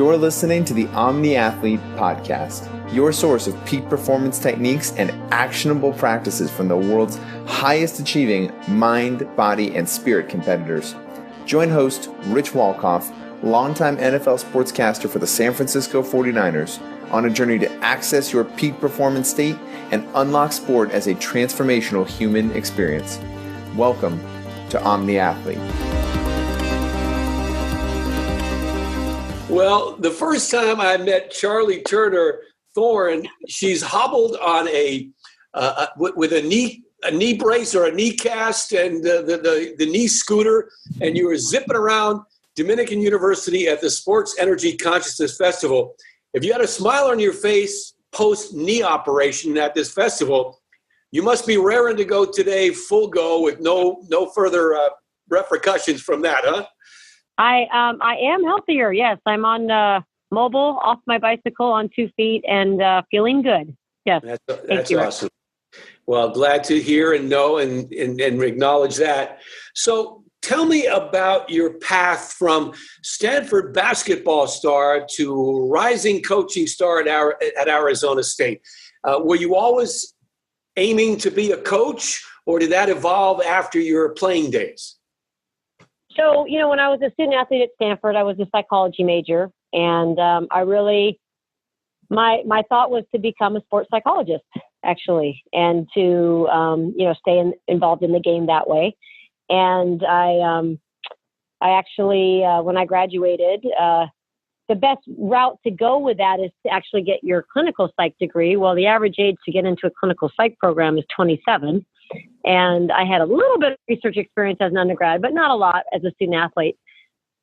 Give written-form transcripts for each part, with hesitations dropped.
You're listening to the Omni Athlete podcast, your source of peak performance techniques and actionable practices from the world's highest achieving mind, body, and spirit competitors. Join host Rich Walkoff, longtime NFL sportscaster for the San Francisco 49ers, on a journey to access your peak performance state and unlock sport as a transformational human experience. Welcome to Omni Athlete. Well, the first time I met Charli Turner Thorne, she's hobbled on with a knee brace or a knee cast and the knee scooter, and you were zipping around Dominican University at the Sports Energy Consciousness Festival. If you had a smile on your face post knee operation at this festival, you must be raring to go today, full go with no further repercussions from that, huh? I am healthier. Yes, I'm on mobile, off my bicycle on 2 feet, and feeling good. Yes, that's awesome. Well, glad to hear and know and acknowledge that. So, tell me about your path from Stanford basketball star to rising coaching star at Arizona State. Were you always aiming to be a coach, or did that evolve after your playing days? So, when I was a student athlete at Stanford, I was a psychology major, and my thought was to become a sports psychologist, actually, and to, stay involved in the game that way. And I actually, when I graduated, the best route to go with that is to actually get your clinical psych degree. Well, the average age to get into a clinical psych program is 27. And I had a little bit of research experience as an undergrad, but not a lot as a student athlete.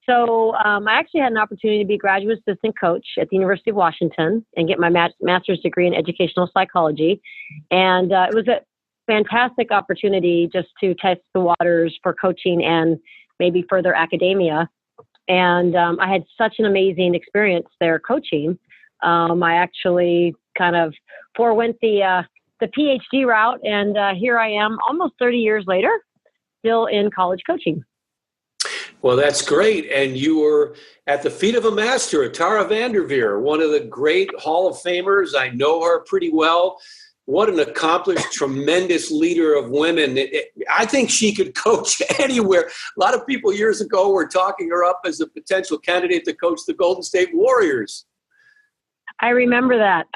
So I actually had an opportunity to be a graduate assistant coach at the University of Washington and get my master's degree in educational psychology. And it was a fantastic opportunity just to test the waters for coaching and maybe further academia. And I had such an amazing experience there coaching. I actually kind of forewent the PhD route, and here I am almost 30 years later, still in college coaching. Well, that's great. And you were at the feet of a master, Tara Vanderveer, one of the great Hall of Famers. I know her pretty well. What an accomplished, tremendous leader of women. I think she could coach anywhere. A lot of people years ago were talking her up as a potential candidate to coach the Golden State Warriors. I remember that.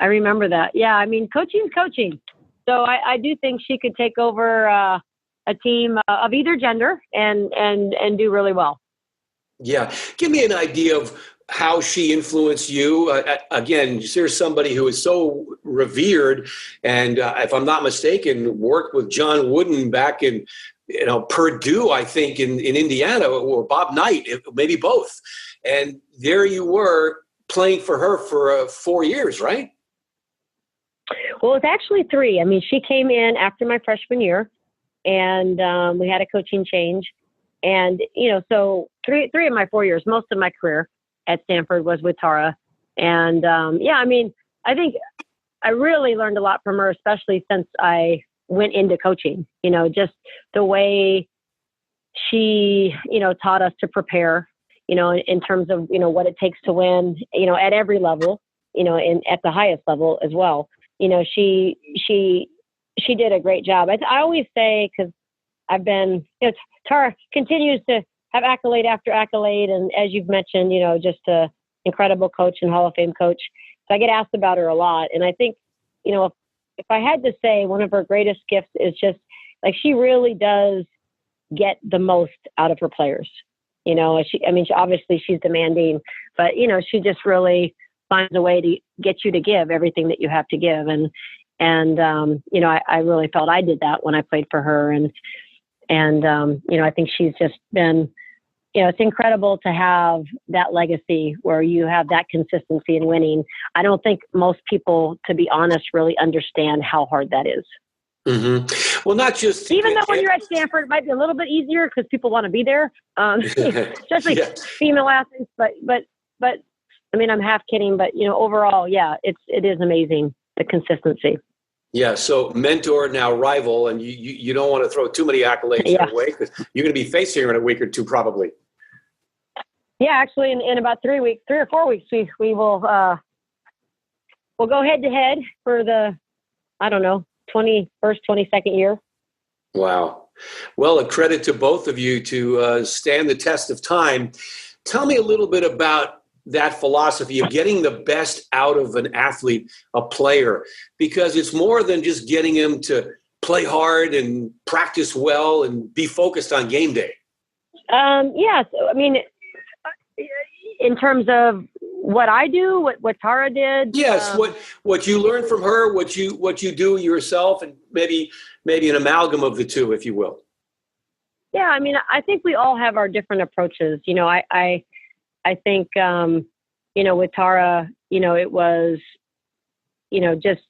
Yeah, I mean, coaching is coaching. So I do think she could take over a team of either gender and do really well. Yeah. Give me an idea of how she influenced you. Again, here's somebody who is so revered and, if I'm not mistaken, worked with John Wooden back in Purdue, I think, in Indiana, or Bob Knight, maybe both. And there you were playing for her for 4 years, right? Well, it's actually 3. I mean, she came in after my freshman year, and we had a coaching change. And, so three of my 4 years, most of my career at Stanford was with Tara. And, I think I really learned a lot from her, especially since I went into coaching, just the way she, taught us to prepare, in terms of, what it takes to win, at every level, at the highest level as well. She did a great job. I always say, because I've been, Tara continues to have accolade after accolade. And as you've mentioned, just an incredible coach and Hall of Fame coach. So I get asked about her a lot. And I think, if I had to say, one of her greatest gifts is just like, she really does get the most out of her players. Obviously she's demanding, but, she just really finds a way to get you to give everything that you have to give. I really felt I did that when I played for her. And I think she's just been, it's incredible to have that legacy where you have that consistency in winning. I don't think most people, to be honest, really understand how hard that is. Mm-hmm. Well, not just even though when you're at Stanford, it might be a little bit easier because people want to be there, especially female athletes. But I mean, I'm half kidding, but overall, yeah, it is amazing, the consistency. Yeah. So mentor, now rival, and you don't want to throw too many accolades her way because you're going to be facing her in a week or two, probably. Yeah, actually, in about 3 or 4 weeks, we will we'll go head to head for the 21st, 22nd year. Wow. Well, a credit to both of you to stand the test of time. Tell me a little bit about that philosophy of getting the best out of an athlete, a player, because it's more than just getting him to play hard and practice well and be focused on game day. Yeah. So, I mean, in terms of what I do, what Tara did. Yes. What you learned from her, what you do yourself, and maybe an amalgam of the two, if you will. Yeah. I mean, I think we all have our different approaches. I think, with Tara, it was, just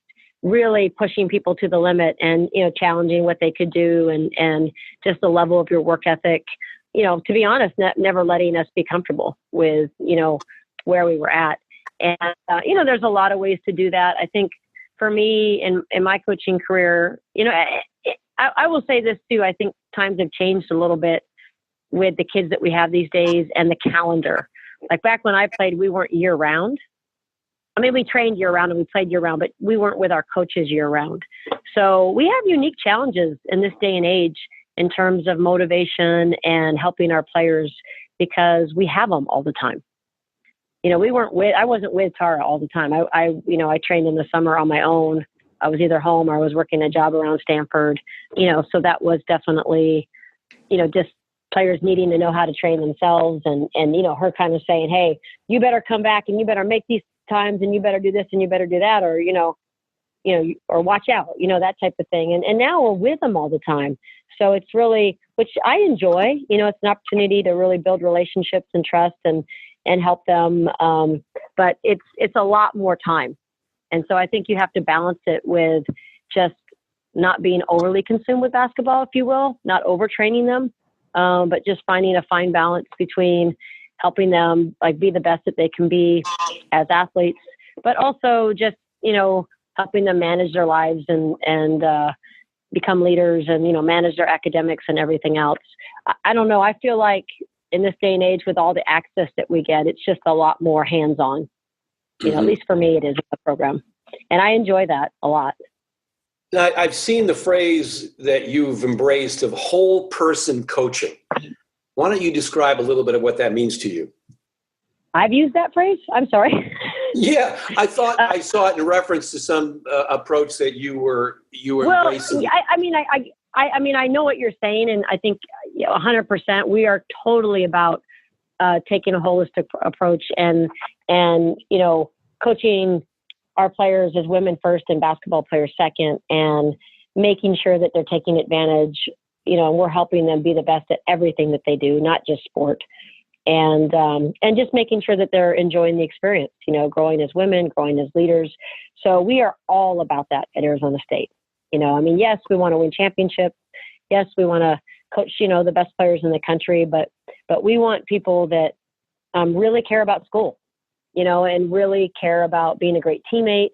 really pushing people to the limit and, challenging what they could do and just the level of your work ethic, to be honest, never letting us be comfortable with, where we were at. And, there's a lot of ways to do that. I think for me in my coaching career, I will say this too. I think times have changed a little bit with the kids that we have these days and the calendar. Like back when I played, we weren't year round. I mean, we trained year round and we played year round, but we weren't with our coaches year round. So we have unique challenges in this day and age in terms of motivation and helping our players because we have them all the time. I wasn't with Tara all the time. I trained in the summer on my own. I was either home or I was working a job around Stanford, so that was definitely, just players needing to know how to train themselves and her kind of saying, hey, you better come back and you better make these times and you better do this and you better do that, or, or watch out, that type of thing. And now we're with them all the time. So it's really, which I enjoy, it's an opportunity to really build relationships and trust and help them. But it's a lot more time. And so I think you have to balance it with just not being overly consumed with basketball, if you will, not overtraining them, but just finding a fine balance between helping them be the best that they can be as athletes, but also just, helping them manage their lives and become leaders and, manage their academics and everything else. I don't know. I feel like in this day and age with all the access that we get, it's just a lot more hands-on. At least for me, it is a program. And I enjoy that a lot. Now, I've seen the phrase that you've embraced of whole person coaching. Why don't you describe a little bit of what that means to you? I've used that phrase? I'm sorry. Yeah, I thought I saw it in reference to some approach that you were embracing. I know what you're saying, and I think 100%. We are totally about taking a holistic approach and coaching our players as women first and basketball players second, and making sure that they're taking advantage. And we're helping them be the best at everything that they do, not just sport. And just making sure that they're enjoying the experience, growing as women, growing as leaders. So we are all about that at Arizona State. Yes, we want to win championships. Yes, we want to coach, the best players in the country, but we want people that really care about school, and really care about being a great teammate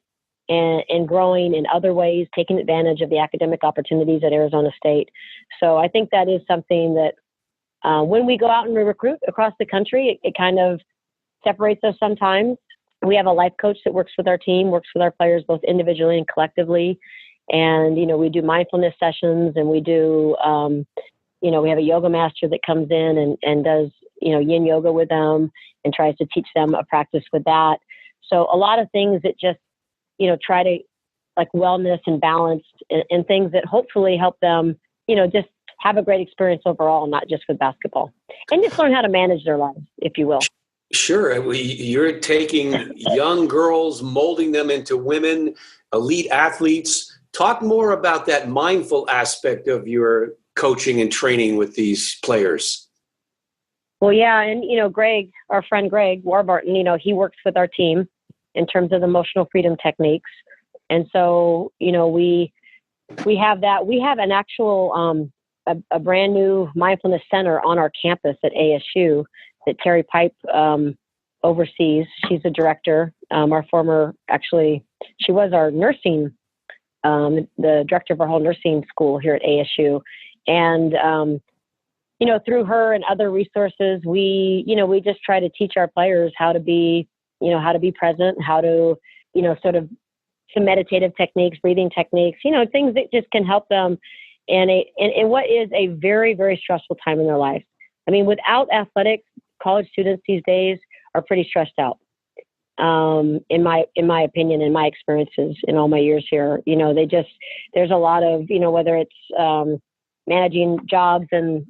and growing in other ways, taking advantage of the academic opportunities at Arizona State. So I think that is something that when we go out and we recruit across the country, it kind of separates us sometimes. We have a life coach that works with our team, works with our players both individually and collectively. And, we do mindfulness sessions, and we do, we have a yoga master that comes in and does, yin yoga with them and tries to teach them a practice with that. So a lot of things that just, try to wellness and balance and things that hopefully help them, just have a great experience overall, not just with basketball, and just learn how to manage their lives, if you will. Sure. You're taking young girls, molding them into women, elite athletes. Talk more about that mindful aspect of your coaching and training with these players. Well, yeah. And, Greg, our friend Greg Warburton, he works with our team in terms of emotional freedom techniques. And so, we have that. We have an actual, a brand new mindfulness center on our campus at ASU that Terry Pipe oversees. She's the director. She was our nursing, the director of our whole nursing school here at ASU. And through her and other resources, we just try to teach our players how to be present, how to, sort of some meditative techniques, breathing techniques, things that just can help them in what is a very, very stressful time in their life. I mean, without athletics, college students these days are pretty stressed out. In my opinion, in my experiences in all my years here, there's a lot of, whether it's managing jobs and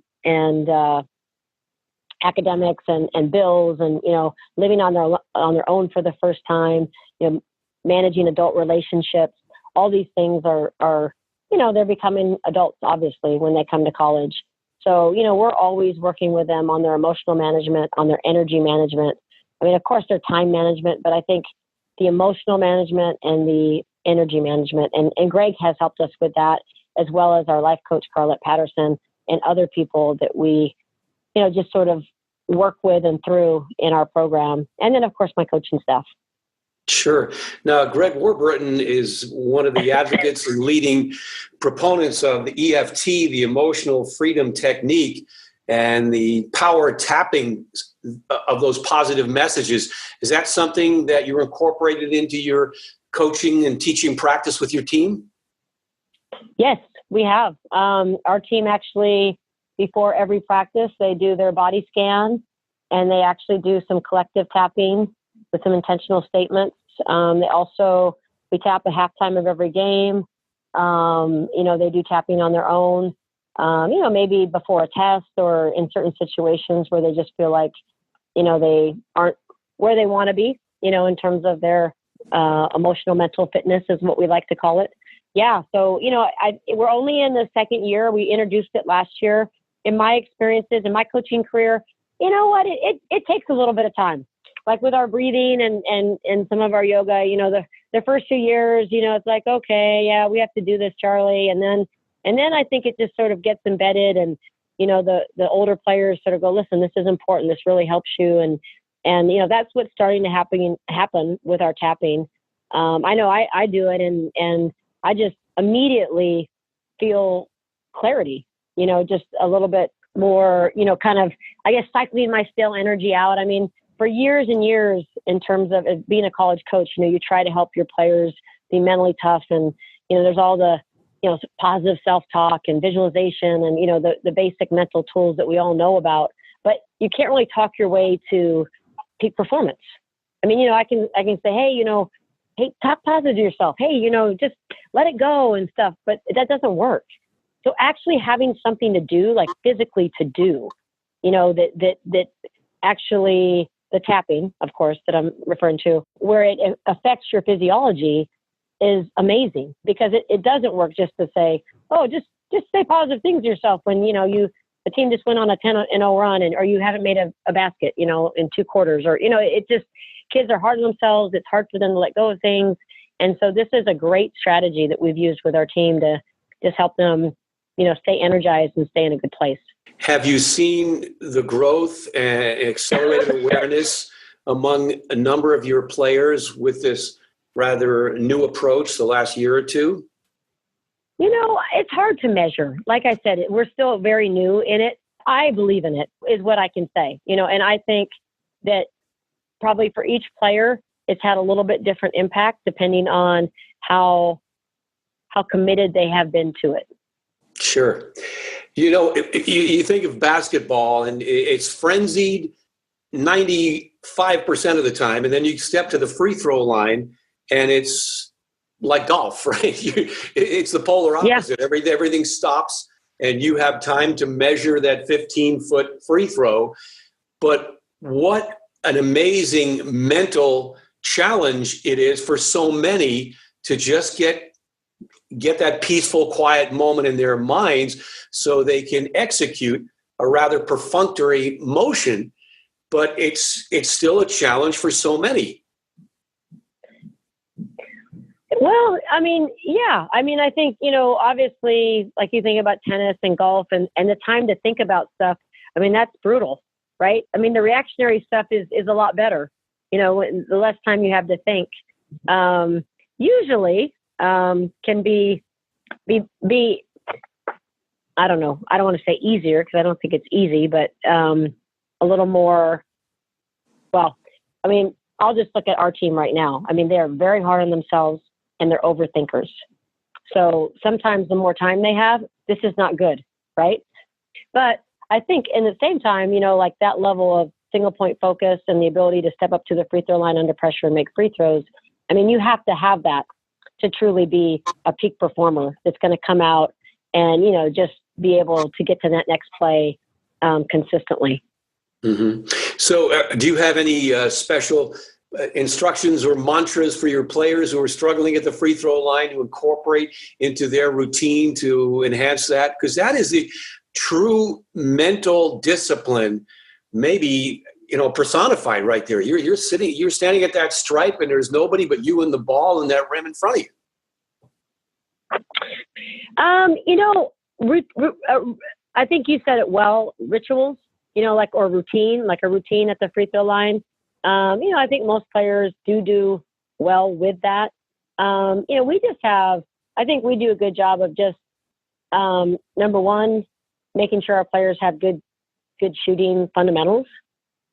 academics and bills and, living on their own for the first time, managing adult relationships, all these things are, they're becoming adults, obviously, when they come to college. So, we're always working with them on their emotional management, on their energy management. I mean, of course, their time management, but I think the emotional management and the energy management, and Greg has helped us with that, as well as our life coach, Carlette Patterson, and other people that we, just sort of work with and through in our program. And then, of course, my coaching staff. Sure. Now, Greg Warburton is one of the advocates and leading proponents of the EFT, the emotional freedom technique, and the power tapping of those positive messages. Is that something that you're incorporated into your coaching and teaching practice with your team? Yes, we have. Our team actually, before every practice, they do their body scan, and they actually do some collective tapping with some intentional statements. We tap at halftime of every game. They do tapping on their own, maybe before a test or in certain situations where they just feel like, they aren't where they want to be, in terms of their emotional, mental fitness is what we like to call it. Yeah. So, we're only in the second year. We introduced it last year. In my experiences, in my coaching career, it takes a little bit of time. Like with our breathing and some of our yoga, the first 2 years, it's like, okay, yeah, we have to do this, Charlie. And then I think it just sort of gets embedded, and, the older players sort of go, listen, this is important. This really helps you. And that's what's starting to happen with our tapping. I know I do it, and I just immediately feel clarity, just a little bit more, kind of, I guess, cycling my stale energy out. I mean, for years and years, in terms of being a college coach, you try to help your players be mentally tough, and, there's all the, positive self-talk and visualization and, the basic mental tools that we all know about, but you can't really talk your way to peak performance. I mean, I can say, hey, hey, talk positive to yourself. Hey, just let it go and stuff, but that doesn't work. So actually having something to do, like physically to do, that actually, the tapping, of course, that I'm referring to, where it affects your physiology, is amazing, because it doesn't work just to say, oh, just say positive things to yourself when, the team just went on a 10-0 run, or you haven't made a basket, in 2 quarters, or, it just, kids are hard on themselves. It's hard for them to let go of things. And so this is a great strategy that we've used with our team to just help them, stay energized and stay in a good place. Have you seen the growth and accelerated awareness among a number of your players with this rather new approach the last year or two? It's hard to measure. Like I said, we're still very new in it. I believe in it, is what I can say, and I think that probably for each player, it's had a little bit different impact depending on how committed they have been to it. Sure. If you think of basketball, and it's frenzied 95% of the time, and then you step to the free throw line, and it's like golf, right? It's the polar opposite. Yeah. Everything stops, and you have time to measure that 15-foot free throw. But what an amazing mental challenge it is for so many to just get that peaceful, quiet moment in their minds so they can execute a rather perfunctory motion. But it's still a challenge for so many. Well, I mean, yeah. I mean, I think, obviously, like you think about tennis and golf and the time to think about stuff, I mean, that's brutal, right? I mean, the reactionary stuff is a lot better, the less time you have to think. Usually can be I don't know. I don't want to say easier because I don't think it's easy, but a little more, well, I mean, I'll just look at our team right now. I mean, they're very hard on themselves and they're overthinkers. So sometimes the more time they have, this is not good, right? But I think in the same time, you know, like that level of single point focus and the ability to step up to the free throw line under pressure and make free throws, I mean, you have to have that to truly be a peak performer that's going to come out and, you know, just be able to get to that next play consistently. Mm-hmm. So do you have any special instructions or mantras for your players who are struggling at the free throw line to incorporate into their routine to enhance that? Because that is the true mental discipline, maybe, you know, personified right there. You're standing at that stripe and there's nobody but you and the ball and that rim in front of you. You know, I think you said it well, rituals, you know, like, or routine, like a routine at the free throw line. You know, I think most players do well with that. You know, I think we do a good job of just, number one, making sure our players have good shooting fundamentals,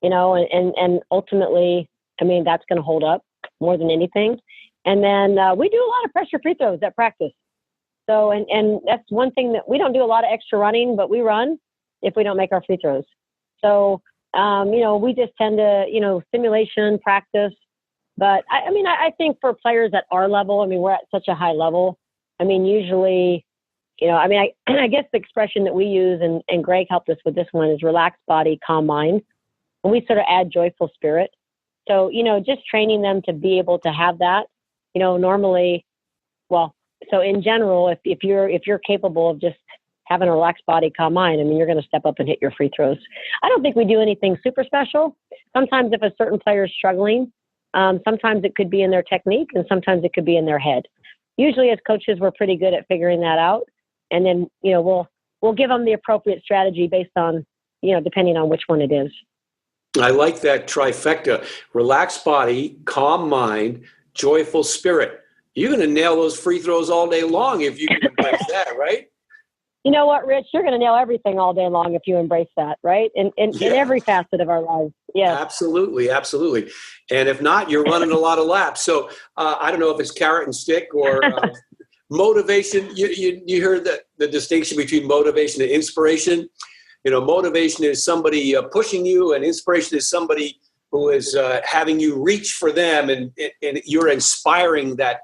you know, and ultimately, I mean, that's going to hold up more than anything. And then we do a lot of pressure free throws at practice. So, and that's one thing that we don't do a lot of extra running, but we run if we don't make our free throws. So, you know, we just tend to, you know, simulation, practice. But I mean, I think for players at our level, I mean, we're at such a high level. I mean, usually, you know, I mean, I guess the expression that we use, and Greg helped us with this one, is relaxed body, calm mind. And we sort of add joyful spirit. So, you know, just training them to be able to have that, you know, normally, well, so in general, if you're capable of just having a relaxed body, calm mind, I mean, you're going to step up and hit your free throws. I don't think we do anything super special. Sometimes if a certain player is struggling, sometimes it could be in their technique and sometimes it could be in their head. Usually as coaches, we're pretty good at figuring that out. And then, you know, we'll give them the appropriate strategy based on, you know, depending on which one it is. I like that trifecta: relaxed body, calm mind, joyful spirit. You're going to nail those free throws all day long if you can embrace that, right? You know what, Rich? You're going to nail everything all day long if you embrace that, right? In every facet of our lives. Yeah. Absolutely. Absolutely. And if not, you're running a lot of laps. So I don't know if it's carrot and stick or motivation. You heard the distinction between motivation and inspiration. You know, motivation is somebody pushing you, and inspiration is somebody who is having you reach for them, and you're inspiring that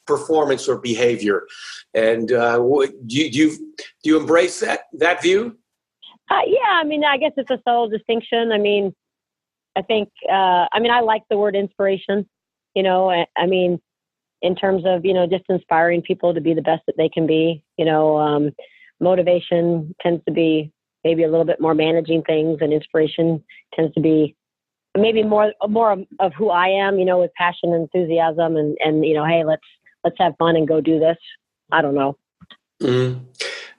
performance or behavior. And do you embrace that view? Yeah, I mean, I guess it's a subtle distinction. I mean, I think, I like the word inspiration, you know, I mean, in terms of, you know, just inspiring people to be the best that they can be, you know, motivation tends to be maybe a little bit more managing things, and inspiration tends to be maybe more of who I am, you know, with passion and enthusiasm and, you know, hey, let's have fun and go do this. I don't know. Mm-hmm.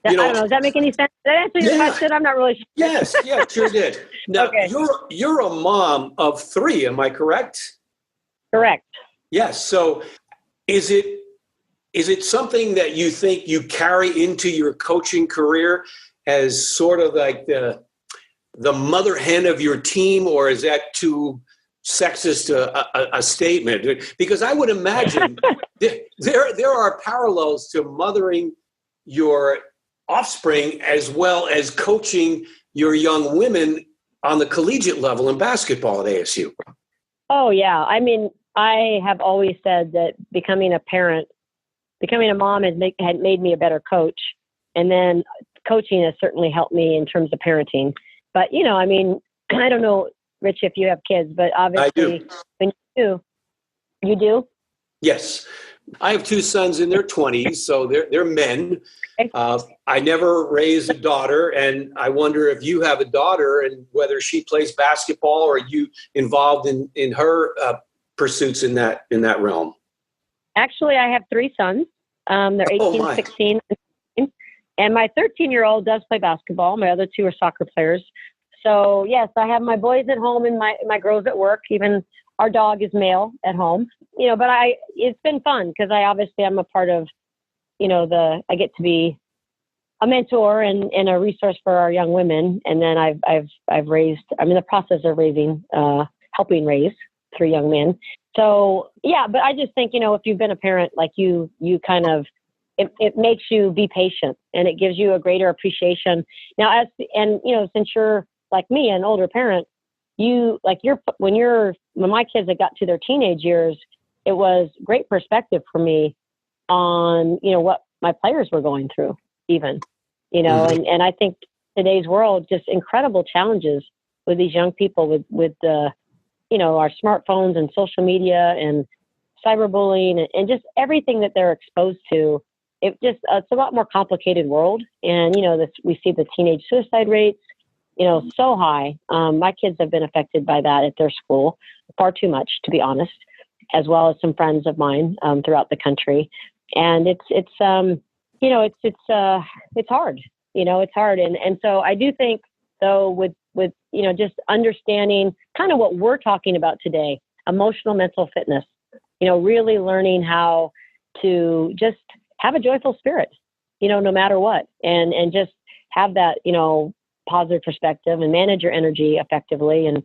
I don't know. Does that make any sense? Did that answer your question? I'm not really sure. Yes, sure did. Now, okay. You're a mom of 3, am I correct? Correct. Yes. So is it something that you think you carry into your coaching career as sort of like the mother hen of your team, or is that too sexist a statement? Because I would imagine there are parallels to mothering your offspring as well as coaching your young women on the collegiate level in basketball at ASU. Oh, yeah. I mean, I have always said that becoming a mom had made me a better coach. And then coaching has certainly helped me in terms of parenting. But, you know, I mean, I don't know, Rich, if you have kids, but obviously when you do? Yes. I have 2 sons in their 20s, so they're men. I never raised a daughter, and I wonder if you have a daughter and whether she plays basketball, or are you involved in her pursuits in that realm? Actually, I have 3 sons. They're 18, 16, and my 13-year-old does play basketball. My other 2 are soccer players. So yes, I have my boys at home and my girls at work. Even our dog is male at home, you know, but it's been fun because I'm a part of, you know, I get to be a mentor and a resource for our young women. And then I've raised, I'm in the process of raising, helping raise 3 young men. So yeah, but I just think, if you've been a parent, like you kind of, it makes you be patient, and it gives you a greater appreciation. Now, since you're like me, an older parent, when my kids had got to their teenage years, it was great perspective for me on, what my players were going through even, Mm-hmm. and I think today's world, just incredible challenges with these young people with the, our smartphones and social media and cyberbullying and just everything that they're exposed to. It's a lot more complicated world. And, we see the teenage suicide rates, so high. My kids have been affected by that at their school, far too much, to be honest, as well as some friends of mine throughout the country. And it's hard, it's hard. And so I do think, though, with just understanding kind of what we're talking about today, emotional mental fitness, really learning how to just have a joyful spirit, no matter what, and just have that, positive perspective and manage your energy effectively and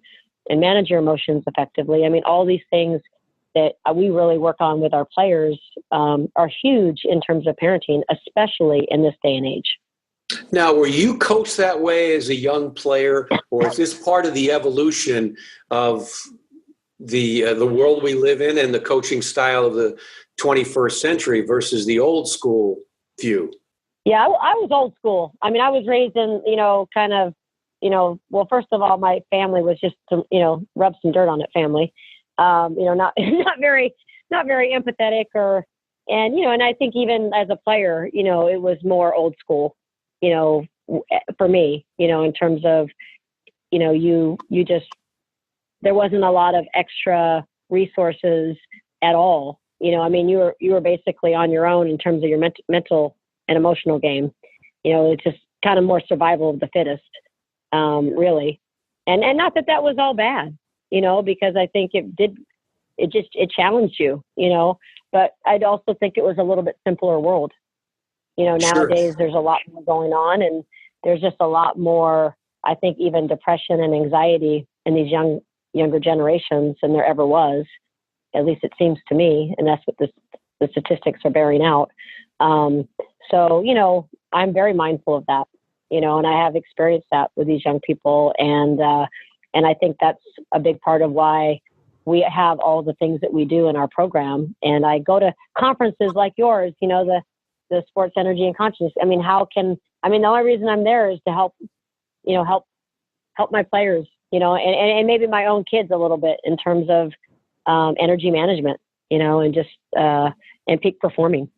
manage your emotions effectively. I mean, all these things that we really work on with our players are huge in terms of parenting, especially in this day and age. Now, were you coached that way as a young player, or is this part of the evolution of the world we live in and the coaching style of the 21st century versus the old school view? Yeah, I was old school. I mean, I was raised in, kind of, well, first of all, my family was just, rub some dirt on it family. Not very empathetic and I think even as a player, it was more old school, for me, in terms of, you just, there wasn't a lot of extra resources at all. I mean, you were basically on your own in terms of your mental and emotional game. It's just kind of more survival of the fittest, really. And not that was all bad, because I think it challenged you, but I'd also think it was a little bit simpler world. Nowadays Sure. there's a lot more going on, and there's just a lot more, I think, even depression and anxiety in these younger generations than there ever was. At least it seems to me, and that's what the statistics are bearing out. So, I'm very mindful of that, and I have experienced that with these young people. And I think that's a big part of why we have all the things that we do in our program. And I go to conferences like yours, the Sports Energy and Consciousness. I mean, the only reason I'm there is to help my players, and maybe my own kids a little bit in terms of energy management, and just and peak performing.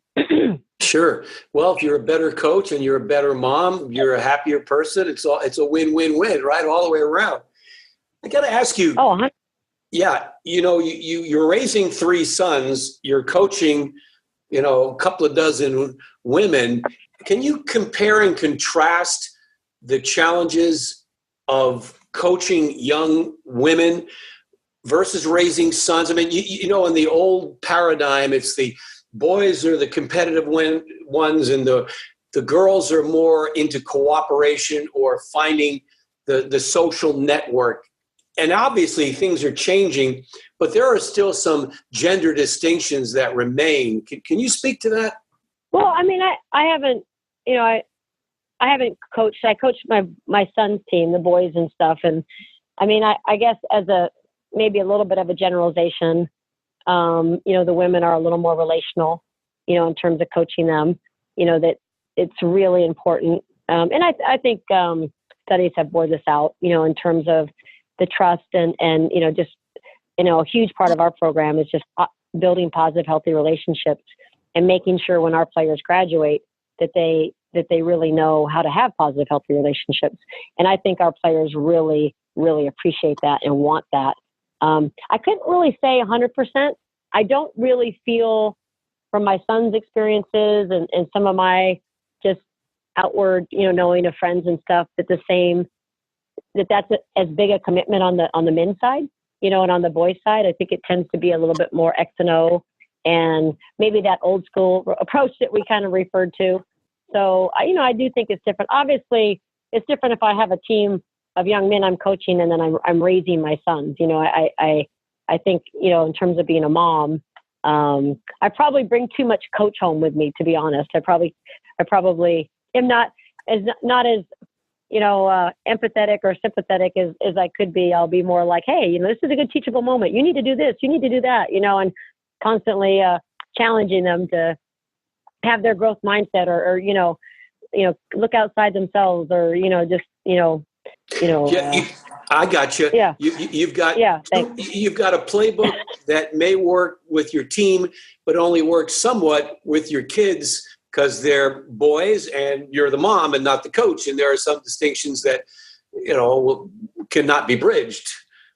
Sure. Well, if you're a better coach and you're a better mom, you're a happier person. It's a win-win-win, right? All the way around. I got to ask you. Oh, yeah. You're raising 3 sons. You're coaching, a couple of dozen women. Can you compare and contrast the challenges of coaching young women versus raising sons? I mean, in the old paradigm, it's the boys are the competitive ones, and the girls are more into cooperation or finding the social network. And obviously things are changing, but there are still some gender distinctions that remain. Can you speak to that? Well, I mean, I haven't, I haven't coached. I coached my son's team, the boys and stuff. And I mean, I guess as maybe a little bit of a generalization, the women are a little more relational, in terms of coaching them, that it's really important. And I think studies have bore this out, in terms of the trust and just, a huge part of our program is just building positive, healthy relationships and making sure when our players graduate that they really know how to have positive, healthy relationships. And I think our players really, really appreciate that and want that. I couldn't really say 100%. I don't really feel from my son's experiences and some of my just outward, knowing of friends and stuff that's as big a commitment on the men's side, and on the boys' side, I think it tends to be a little bit more X and O, and maybe that old school approach that we kind of referred to, So I do think it's different. Obviously, it's different if I have a team of young men I'm coaching and then I'm raising my sons. I think, in terms of being a mom, I probably bring too much coach home with me, to be honest. I probably am not as empathetic or sympathetic as I could be. I'll be more like, hey, this is a good teachable moment. You need to do this. You need to do that, and constantly challenging them to have their growth mindset or look outside themselves or, I got you. Yeah. You've got Thanks. you've got a playbook that may work with your team, but only works somewhat with your kids because they're boys and you're the mom and not the coach. And there are some distinctions that, cannot be bridged.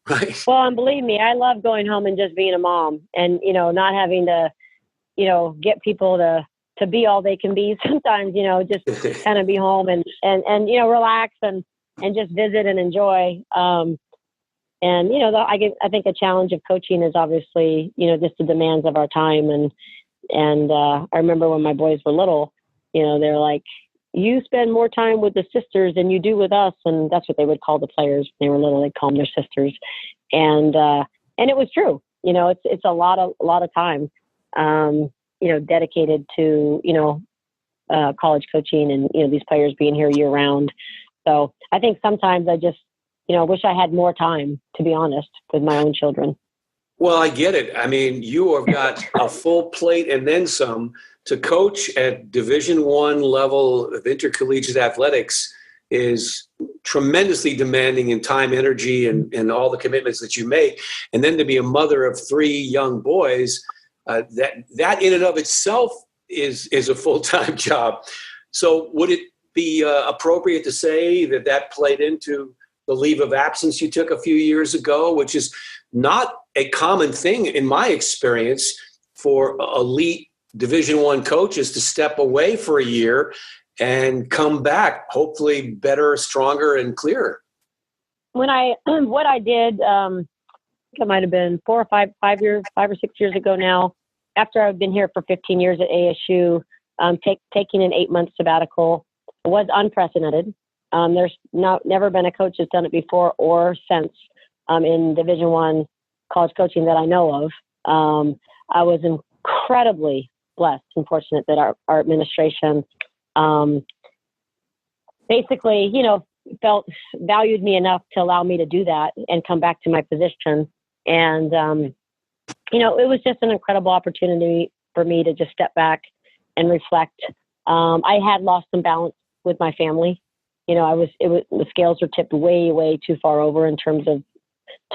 Right. Well, and believe me, I love going home and just being a mom and, not having to, get people to be all they can be. Sometimes, just kind of be home and relax and just visit and enjoy. I think a challenge of coaching is obviously, just the demands of our time. And I remember when my boys were little, they're like, you spend more time with the sisters than you do with us. And that's what they would call the players. When they were little, they'd call them their sisters. And it was true. It's a lot of time, dedicated to, college coaching and, these players being here year round. So I think sometimes I just, wish I had more time, to be honest, with my own children. Well, I get it. I mean, you have got a full plate and then some. To coach at Division I level of intercollegiate athletics is tremendously demanding in time, energy, and all the commitments that you make. And then to be a mother of 3 young boys, that in and of itself is a full-time job. So would it be appropriate to say that played into the leave of absence you took a few years ago, which is not a common thing in my experience for elite Division I coaches to step away for a year and come back, hopefully better, stronger, and clearer? What I did, it might have been 5 or 6 years ago now, after I've been here for 15 years at ASU, taking an 8-month sabbatical was unprecedented. There's never been a coach that's done it before or since in Division I college coaching that I know of. I was incredibly blessed and fortunate that our administration basically, valued me enough to allow me to do that and come back to my position. And, it was just an incredible opportunity for me to just step back and reflect. I had lost some balance with my family. The scales were tipped way, way too far over in terms of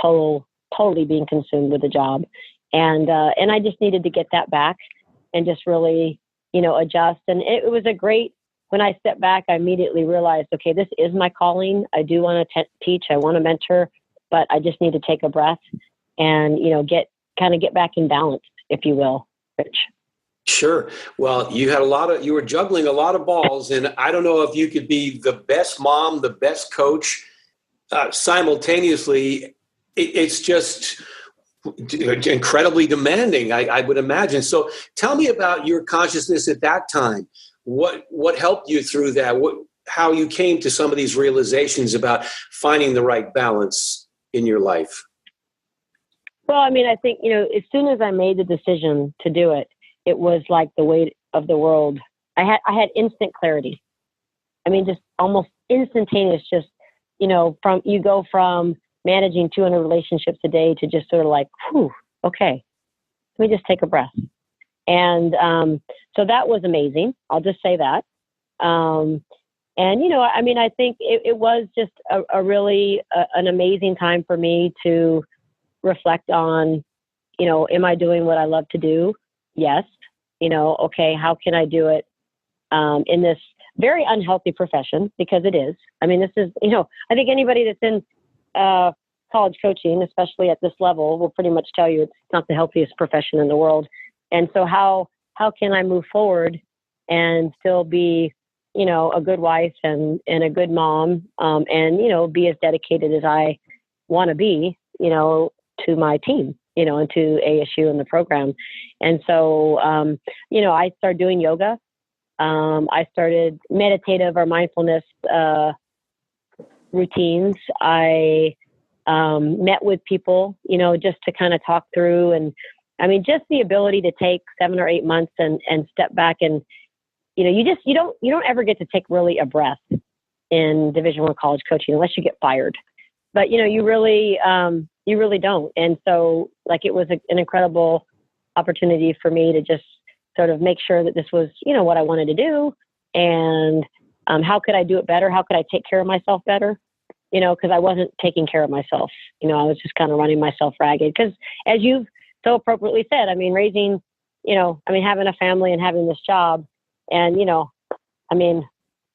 totally being consumed with the job. And I just needed to get that back and just really, adjust. And it was when I stepped back, I immediately realized, okay, this is my calling. I do want to teach. I want to mentor, but I just need to take a breath and, get back in balance, if you will, Rich. Sure. Well, you were juggling a lot of balls, and I don't know if you could be the best mom, the best coach simultaneously. It's just incredibly demanding, I would imagine. So tell me about your consciousness at that time. What helped you through that? How you came to some of these realizations about finding the right balance in your life? Well, I think, as soon as I made the decision to do it, it was like the weight of the world. I had instant clarity. Just almost instantaneous, just, you go from managing 200 relationships a day to just sort of like, whew, okay, let me just take a breath. And so that was amazing. I'll just say that. I think it was just a really an amazing time for me to reflect on, am I doing what I love to do? Yes. Okay, how can I do it in this very unhealthy profession? Because it is. This is, I think anybody that's in college coaching, especially at this level, will pretty much tell you it's not the healthiest profession in the world. And so how can I move forward and still be, a good wife and a good mom, and, be as dedicated as I want to be, to my team, and to ASU and the program. And so, I started doing yoga I started meditative or mindfulness routines. I met with people, just to kind of talk through. And I mean, just the ability to take 7 or 8 months and step back and, you don't ever get to take really a breath in Division I college coaching unless you get fired. But, you really don't. And so like, it was an incredible opportunity for me to just sort of make sure that this was, what I wanted to do. And how could I do it better? How could I take care of myself better? Because I wasn't taking care of myself. I was just kind of running myself ragged. Because as you've so appropriately said, I mean, raising, having a family and having this job. And,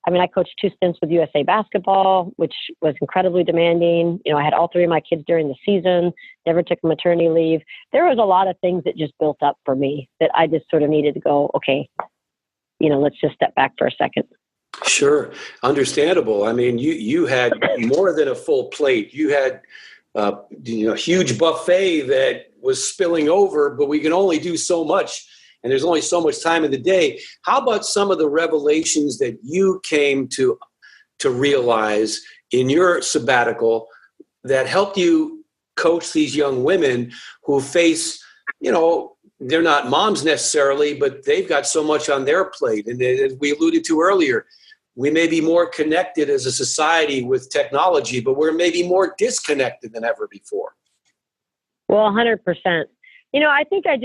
I coached 2 stints with USA Basketball, which was incredibly demanding. I had all 3 of my kids during the season, never took maternity leave. There was a lot of things that just built up for me that I just sort of needed to go, okay, let's just step back for a second. Sure. Understandable. I mean, you had more than a full plate. You had a huge buffet that was spilling over, but we can only do so much. And there's only so much time in the day. How about some of the revelations that you came to realize in your sabbatical that helped you coach these young women who face, they're not moms necessarily, but they've got so much on their plate. And as we alluded to earlier, we may be more connected as a society with technology, but we're maybe more disconnected than ever before. Well, 100%. I think I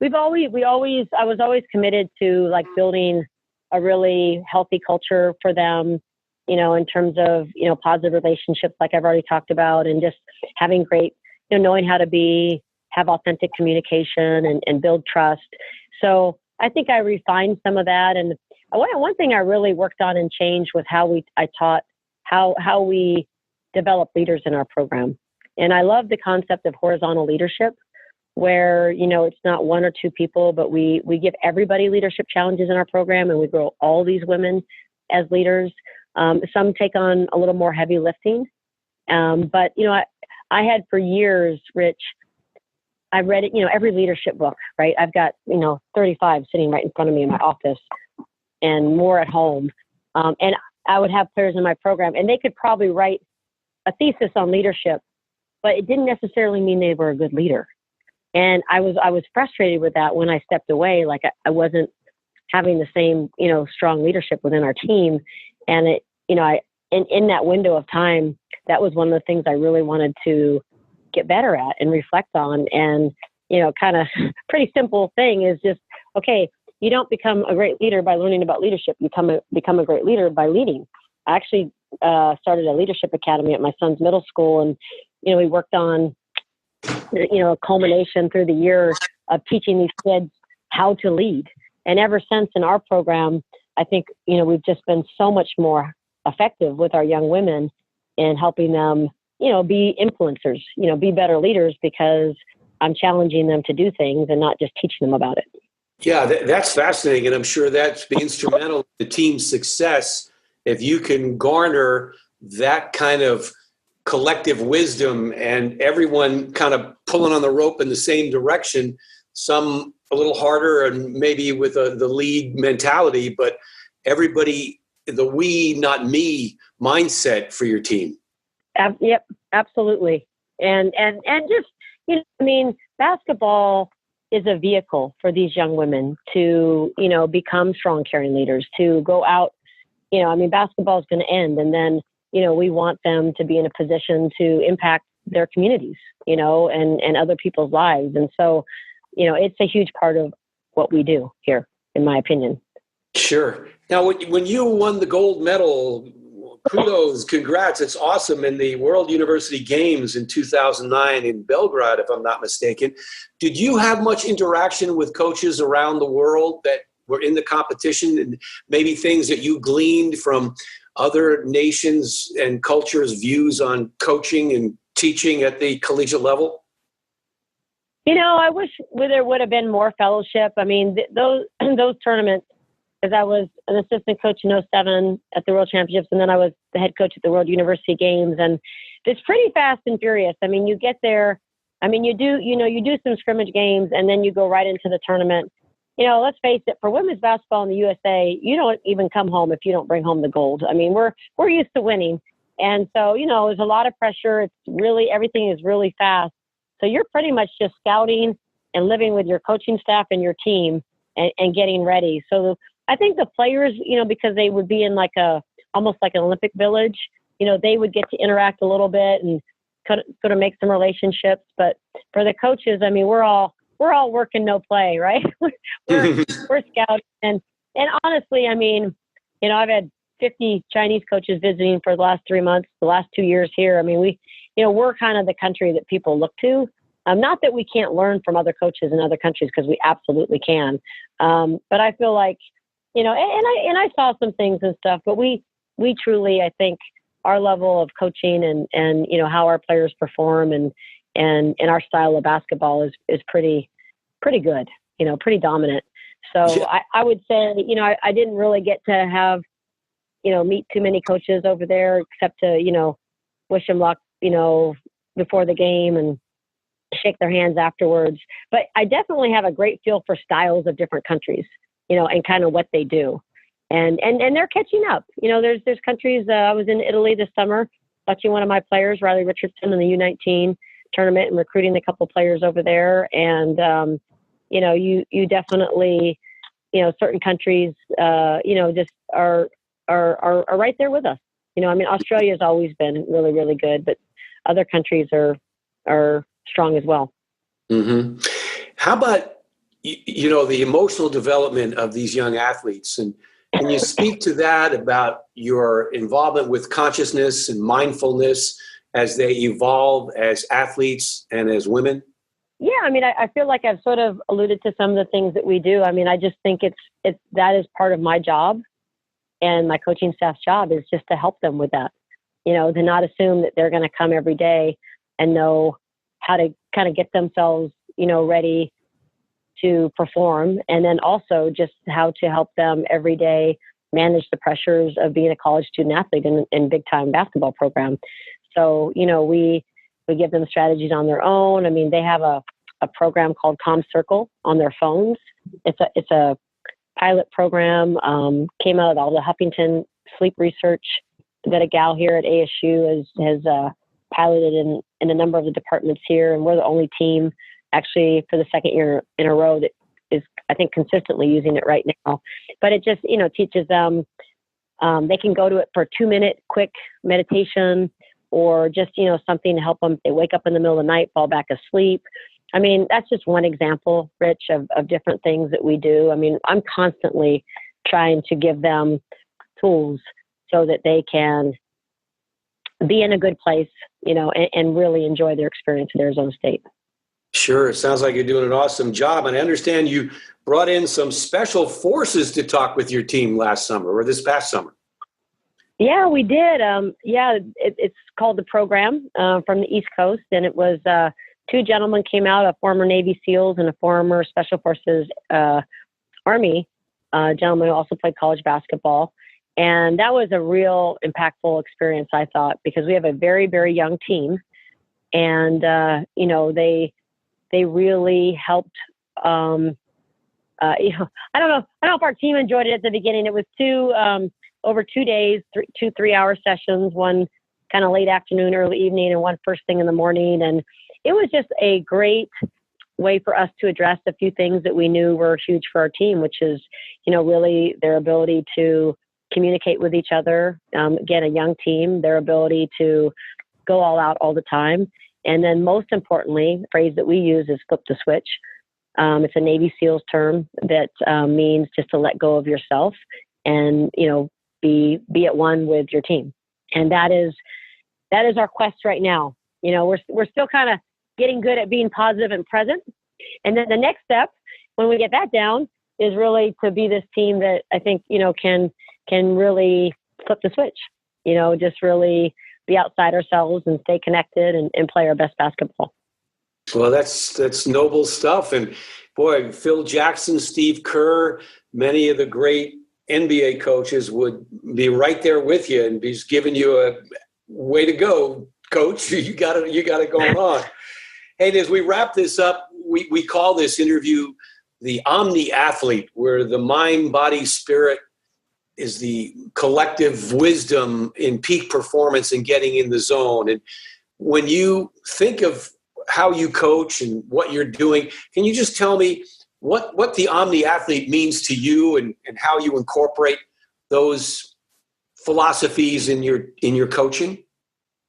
was always committed to like building a really healthy culture for them, in terms of, positive relationships, like I've already talked about, and just having great, knowing how to have authentic communication and build trust. So I think I refined some of that. And one thing I really worked on and changed was I taught how we develop leaders in our program. And I love the concept of horizontal leadership, where, it's not 1 or 2 people, but we give everybody leadership challenges in our program, and we grow all these women as leaders. Some take on a little more heavy lifting. But, I had for years, Rich, I read it, every leadership book, right? I've got, 35 sitting right in front of me in my office and more at home. And I would have players in my program, and they could probably write a thesis on leadership, but it didn't necessarily mean they were a good leader. And I was frustrated with that when I stepped away. Like I wasn't having the same, strong leadership within our team. And it, in that window of time, that was one of the things I really wanted to get better at and reflect on. And, kind of pretty simple thing is just, okay, you don't become a great leader by learning about leadership. You become a great leader by leading. I actually started a leadership academy at my son's middle school. And, we worked on, a culmination through the year of teaching these kids how to lead. And ever since in our program, I think, we've just been so much more effective with our young women in helping them, be influencers, be better leaders, because I'm challenging them to do things and not just teaching them about it. Yeah, that's fascinating. And I'm sure that's been instrumental in the team's success. If you can garner that kind of collective wisdom and everyone kind of pulling on the rope in the same direction, some a little harder and maybe with the lead mentality, but everybody, the we, not me mindset for your team. Yep, absolutely. And just, basketball is a vehicle for these young women to, become strong, caring leaders, to go out, basketball is going to end. And then, we want them to be in a position to impact their communities, and other people's lives. And so, it's a huge part of what we do here, in my opinion. Sure. Now, when you won the gold medal, kudos, congrats. It's awesome, in the World University Games in 2009 in Belgrade, if I'm not mistaken. Did you have much interaction with coaches around the world that were in the competition, and maybe things that you gleaned from other nations and cultures' views on coaching and teaching at the collegiate level? I wish there would have been more fellowship. Those tournaments, because I was an assistant coach in 2007 at the World Championships, and then I was the head coach at the World University Games, and it's pretty fast and furious. You get there, you do some scrimmage games, and then you go right into the tournament. let's face it, for women's basketball in the USA, you don't even come home if you don't bring home the gold. I mean, we're used to winning. And so, there's a lot of pressure. It's really, everything is really fast. So you're pretty much just scouting and living with your coaching staff and your team and getting ready. So I think the players, because they would be in almost like an Olympic village, they would get to interact a little bit and sort of make some relationships. But for the coaches, I mean, we're all working, no play, right? we're scouting. And honestly, I mean, I've had 50 Chinese coaches visiting for the last 3 months, the last 2 years here. I mean, we're kind of the country that people look to. Not that we can't learn from other coaches in other countries, because we absolutely can. But I feel like, and I saw some things and stuff, but we truly, I think our level of coaching and how our players perform and our style of basketball is pretty good, pretty dominant. So yeah. I would say, I didn't really get to have, meet too many coaches over there, except to, wish them luck, before the game and shake their hands afterwards. But I definitely have a great feel for styles of different countries, and kind of what they do. And they're catching up. There's countries, I was in Italy this summer, watching one of my players, Riley Richardson, in the U19 tournament and recruiting a couple players over there. And, you definitely, certain countries, just are right there with us. I mean, Australia has always been really, really good, but other countries are strong as well. Mm-hmm. How about, the emotional development of these young athletes? And can you speak to that, about your involvement with consciousness and mindfulness as they evolve as athletes and as women? Yeah, I mean, I feel like I've sort of alluded to some of the things that we do. I mean, I just think that is part of my job, and my coaching staff's job is just to help them with that. To not assume that they're going to come every day and know how to kind of get themselves, ready to perform. And then also just how to help them every day manage the pressures of being a college student athlete in big time basketball program. So, we give them strategies on their own. I mean, they have a program called Calm Circle on their phones. It's a pilot program, came out of all the Huffington sleep research that a gal here at ASU has piloted in a number of the departments here. And we're the only team actually for the second year in a row that is, I think, consistently using it right now. But it just, teaches them, they can go to it for a 2-minute quick meditation, or just, something to help them. They wake up in the middle of the night, fall back asleep. I mean, that's just one example, Rich, of different things that we do. I mean, I'm constantly trying to give them tools so that they can be in a good place, and really enjoy their experience at Arizona State. Sure. It sounds like you're doing an awesome job. And I understand you brought in some special forces to talk with your team last summer, or this past summer. Yeah, we did. It's called The Program, from the East Coast. And it was 2 gentlemen came out, a former Navy SEALs and a former Special Forces Army gentleman who also played college basketball. And that was a real impactful experience, I thought, because we have a very, very young team. And, they really helped. I don't know if our team enjoyed it at the beginning. It was over 2 days, 2 3-hour sessions, one kind of late afternoon, early evening, and one first thing in the morning. And it was just a great way for us to address a few things that we knew were huge for our team, which is, really their ability to communicate with each other. Again, a young team, their ability to go all out all the time. And then most importantly, the phrase that we use is flip the switch. It's a Navy SEALs term that means just to let go of yourself and, be at one with your team. And that is our quest right now. We're still kind of getting good at being positive and present. And then the next step, when we get that down, is really to be this team that I think, can really flip the switch, just really be outside ourselves and stay connected and play our best basketball. Well, that's noble stuff. And boy, Phil Jackson, Steve Kerr, many of the great NBA coaches would be right there with you and be giving you a way to go, coach. You got it going on. Hey, as we wrap this up, we call this interview the Omni Athlete, where the mind, body, spirit is the collective wisdom in peak performance and getting in the zone. And when you think of how you coach and what you're doing, can you just tell me what the Omni Athlete means to you and how you incorporate those philosophies in your coaching?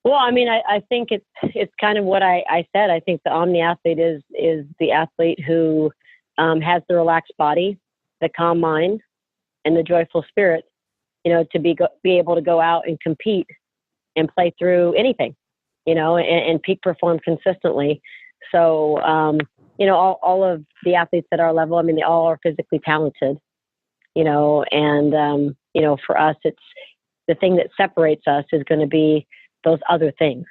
Well, I mean, I think it's kind of what I said. I think the Omni Athlete is the athlete who has the relaxed body, the calm mind, and the joyful spirit, to be able to go out and compete and play through anything, and peak perform consistently. So, all of the athletes at our level, I mean, they all are physically talented, and, for us, it's the thing that separates us is going to be those other things,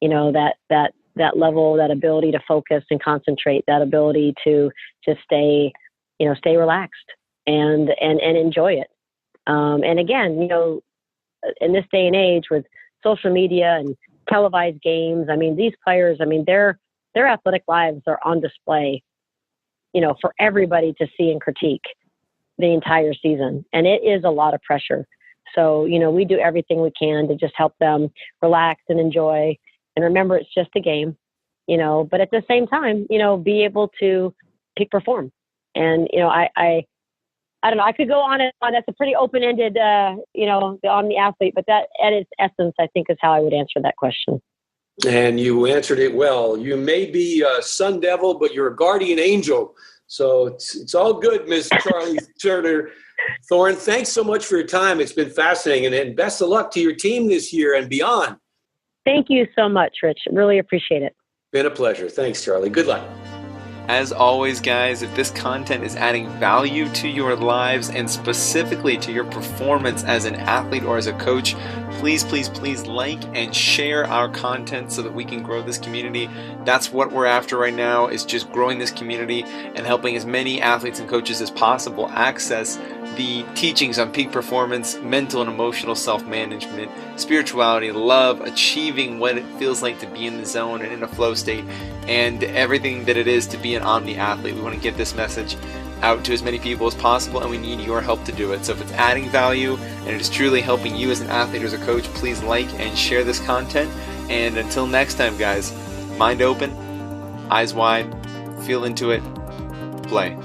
that level, that ability to focus and concentrate, that ability to just stay relaxed and enjoy it. And again, in this day and age with social media and televised games, I mean, these players, I mean, their athletic lives are on display, for everybody to see and critique the entire season. And it is a lot of pressure. So, we do everything we can to just help them relax and enjoy and remember it's just a game, but at the same time, be able to peak perform. And, I don't know, I could go on and on. That's a pretty open-ended, the Omni Athlete, but that at its essence, I think is how I would answer that question. And you answered it well. You may be a sun devil, but you're a guardian angel. So it's all good, Miss Charli Turner Thorne. Thanks so much for your time. It's been fascinating, and best of luck to your team this year and beyond. Thank you so much, Rich. Really appreciate it. Been a pleasure. Thanks, Charli. Good luck. As always, guys, if this content is adding value to your lives and specifically to your performance as an athlete or as a coach, please, please, please like and share our content so that we can grow this community. That's what we're after right now, is just growing this community and helping as many athletes and coaches as possible access the teachings on peak performance, mental and emotional self-management, spirituality, love, achieving what it feels like to be in the zone and in a flow state, and everything that it is to be an Omni Athlete. We want to get this message out to as many people as possible, and we need your help to do it. So if it's adding value and it is truly helping you as an athlete or as a coach, please like and share this content. And until next time, guys, mind open, eyes wide, feel into it, play.